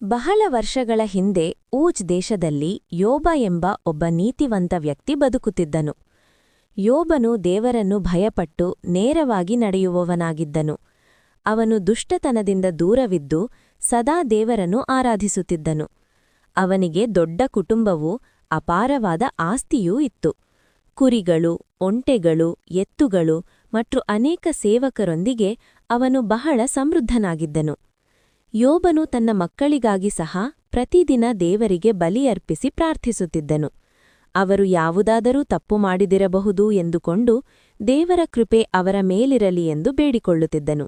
ಬಹಳ ವರ್ಷಗಳ ಹಿಂದೆ ಊಜ್ ದೇಶದಲ್ಲಿ ಯೋಬ ಎಂಬ ಒಬ್ಬ ನೀತಿವಂತ ವ್ಯಕ್ತಿ ಬದುಕುತ್ತಿದ್ದನು. ಯೋಬನು ದೇವರನ್ನು ಭಯಪಟ್ಟು ನೇರವಾಗಿ ನಡೆಯುವವನಾಗಿದ್ದನು. ಅವನು ದುಷ್ಟತನದಿಂದ ದೂರವಿದ್ದು ಸದಾ ದೇವರನ್ನು ಆರಾಧಿಸುತ್ತಿದ್ದನು. ಅವನಿಗೆ ದೊಡ್ಡ ಕುಟುಂಬವೂ ಅಪಾರವಾದ ಆಸ್ತಿಯೂ ಇತ್ತು. ಕುರಿಗಳು, ಒಂಟೆಗಳು, ಎತ್ತುಗಳು ಮತ್ತು ಅನೇಕ ಸೇವಕರೊಂದಿಗೆ ಅವನು ಬಹಳ ಸಮೃದ್ಧನಾಗಿದ್ದನು. ಯೋಬನು ತನ್ನ ಮಕ್ಕಳಿಗಾಗಿ ಸಹ ಪ್ರತಿದಿನ ದೇವರಿಗೆ ಬಲಿಯರ್ಪಿಸಿ ಪ್ರಾರ್ಥಿಸುತ್ತಿದ್ದನು. ಅವರು ಯಾವುದಾದರೂ ತಪ್ಪು ಮಾಡಿದಿರಬಹುದು ಎಂದುಕೊಂಡು ದೇವರ ಕೃಪೆ ಅವರ ಮೇಲಿರಲಿ ಎಂದು ಬೇಡಿಕೊಳ್ಳುತ್ತಿದ್ದನು.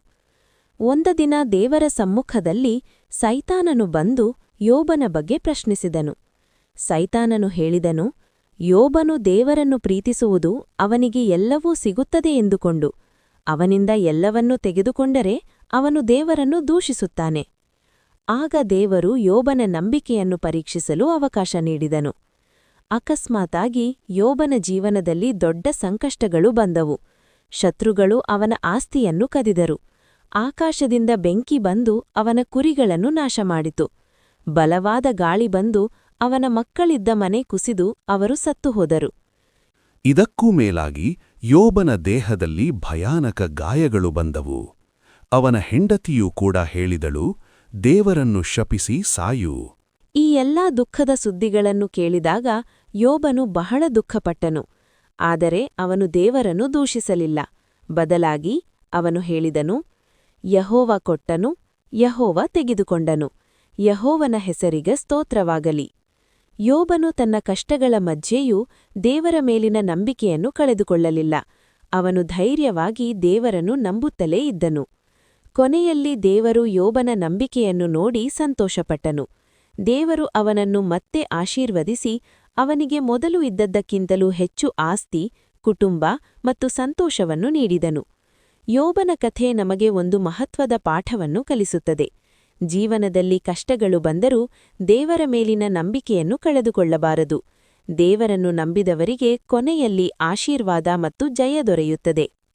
ಒಂದು ದಿನ ದೇವರ ಸಮ್ಮುಖದಲ್ಲಿ ಸೈತಾನನು ಬಂದು ಯೋಬನ ಬಗ್ಗೆ ಪ್ರಶ್ನಿಸಿದನು. ಸೈತಾನನು ಹೇಳಿದನು, ಯೋಬನು ದೇವರನ್ನು ಪ್ರೀತಿಸುವುದು ಅವನಿಗೆ ಎಲ್ಲವೂ ಸಿಗುತ್ತದೆ ಎಂದುಕೊಂಡು ಅವನಿಂದ ಎಲ್ಲವನ್ನೂ ತೆಗೆದುಕೊಂಡರೆ ಅವನು ದೇವರನ್ನು ದೂಷಿಸುತ್ತಾನೆ. ಆಗ ದೇವರು ಯೋಬನ ನಂಬಿಕೆಯನ್ನು ಪರೀಕ್ಷಿಸಲು ಅವಕಾಶ ನೀಡಿದನು. ಅಕಸ್ಮಾತಾಗಿ ಯೋಬನ ಜೀವನದಲ್ಲಿ ದೊಡ್ಡ ಸಂಕಷ್ಟಗಳು ಬಂದವು. ಶತ್ರುಗಳು ಅವನ ಆಸ್ತಿಯನ್ನು ಕದಿದರು. ಆಕಾಶದಿಂದ ಬೆಂಕಿ ಬಂದು ಅವನ ಕುರಿಗಳನ್ನು ನಾಶಮಾಡಿತು. ಬಲವಾದ ಗಾಳಿ ಬಂದು ಅವನ ಮಕ್ಕಳಿದ್ದ ಮನೆ ಕುಸಿದು ಅವರು ಸತ್ತುಹೋದರು. ಇದಕ್ಕೂ ಮೇಲಾಗಿ ಯೋಬನ ದೇಹದಲ್ಲಿ ಭಯಾನಕ ಗಾಯಗಳು ಬಂದವು. ಅವನ ಹೆಂಡತಿಯೂ ಕೂಡ ಹೇಳಿದಳು, ದೇವರನ್ನು ಶಪಿಸಿ ಸಾಯು. ಈ ಎಲ್ಲಾ ದುಃಖದ ಸುದ್ದಿಗಳನ್ನು ಕೇಳಿದಾಗ ಯೋಬನು ಬಹಳ ದುಃಖಪಟ್ಟನು. ಆದರೆ ಅವನು ದೇವರನ್ನು ದೂಷಿಸಲಿಲ್ಲ. ಬದಲಾಗಿ ಅವನು ಹೇಳಿದನು, ಯೆಹೋವ ಕೊಟ್ಟನು, ಯೆಹೋವ ತೆಗೆದುಕೊಂಡನು. ಯೆಹೋವನ ಹೆಸರಿಗೆ ಸ್ತೋತ್ರವಾಗಲಿ. ಯೋಬನು ತನ್ನ ಕಷ್ಟಗಳ ಮಧ್ಯೆಯೂ ದೇವರ ಮೇಲಿನ ನಂಬಿಕೆಯನ್ನು ಕಳೆದುಕೊಳ್ಳಲಿಲ್ಲ. ಅವನು ಧೈರ್ಯವಾಗಿ ದೇವರನ್ನು ನಂಬುತ್ತಲೇ ಇದ್ದನು. ಕೊನೆಯಲ್ಲಿ ದೇವರು ಯೋಬನ ನಂಬಿಕೆಯನ್ನು ನೋಡಿ ಸಂತೋಷಪಟ್ಟನು. ದೇವರು ಅವನನ್ನು ಮತ್ತೆ ಆಶೀರ್ವದಿಸಿ ಅವನಿಗೆ ಮೊದಲು ಇದ್ದದ್ದಕ್ಕಿಂತಲೂ ಹೆಚ್ಚು ಆಸ್ತಿ, ಕುಟುಂಬ ಮತ್ತು ಸಂತೋಷವನ್ನು ನೀಡಿದನು. ಯೋಬನ ಕಥೆ ನಮಗೆ ಒಂದು ಮಹತ್ವದ ಪಾಠವನ್ನು ಕಲಿಸುತ್ತದೆ. ಜೀವನದಲ್ಲಿ ಕಷ್ಟಗಳು ಬಂದರೂ ದೇವರ ಮೇಲಿನ ನಂಬಿಕೆಯನ್ನು ಕಳೆದುಕೊಳ್ಳಬಾರದು. ದೇವರನ್ನು ನಂಬಿದವರಿಗೆ ಕೊನೆಯಲ್ಲಿ ಆಶೀರ್ವಾದ ಮತ್ತು ಜಯ ದೊರೆಯುತ್ತದೆ.